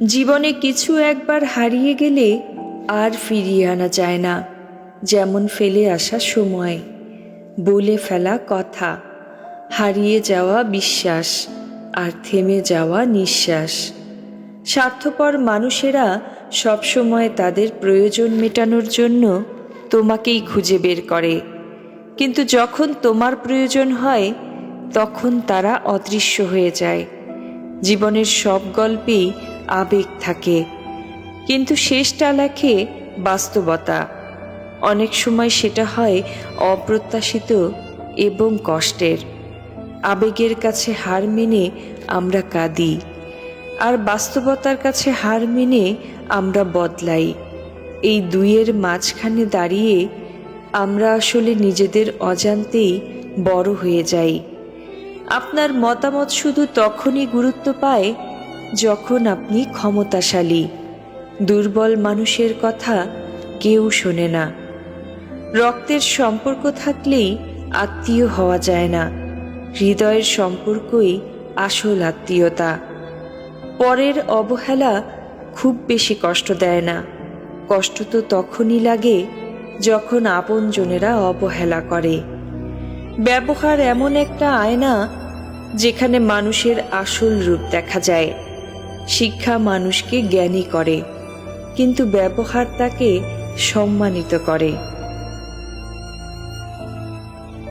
জীবনে কিছু একবার হারিয়ে গেলে আর ফিরিয়ে আনা যায় না। যেমন ফেলে আসা সময়, বলে ফেলা কথা, হারিয়ে যাওয়া বিশ্বাস, আর থেমে যাওয়া নিঃশ্বাস। স্বার্থপর মানুষেরা সবসময় তাদের প্রয়োজন মেটানোর জন্য তোমাকেই খুঁজে বের করে, কিন্তু যখন তোমার প্রয়োজন হয় তখন তারা অদৃশ্য হয়ে যায়। জীবনের সব গল্পেই আবেগ থাকে, কিন্তু শেষটা লেখে বাস্তবতা। অনেক সময় সেটা হয় অপ্রত্যাশিত এবং কষ্টের। আবেগের কাছে হার মেনে আমরা কাঁদি, আর বাস্তবতার কাছে হার মেনে আমরা বদলাই। এই দুইয়ের মাঝখানে দাঁড়িয়ে আমরা আসলে নিজেদের অজান্তেই বড় হয়ে যাই। আপনার মতামত শুধু তখনই গুরুত্ব পায় যখন আপনি ক্ষমতাশালী। দুর্বল মানুষের কথা কেউ শোনে না। রক্তের সম্পর্ক থাকলেই আত্মীয় হওয়া যায় না। হৃদয়ের সম্পর্কই আসল আত্মীয়তা। পরের অবহেলা খুব বেশি কষ্ট দেয় না। কষ্ট তো তখনই লাগে যখন আপনজনেরা অবহেলা করে। ব্যবহার এমন একটা আয়না যেখানে মানুষের আসল রূপ দেখা যায়। শিক্ষা মানুষকে জ্ঞানী করে, কিন্তু ব্যবহার তাকে সম্মানিত করে।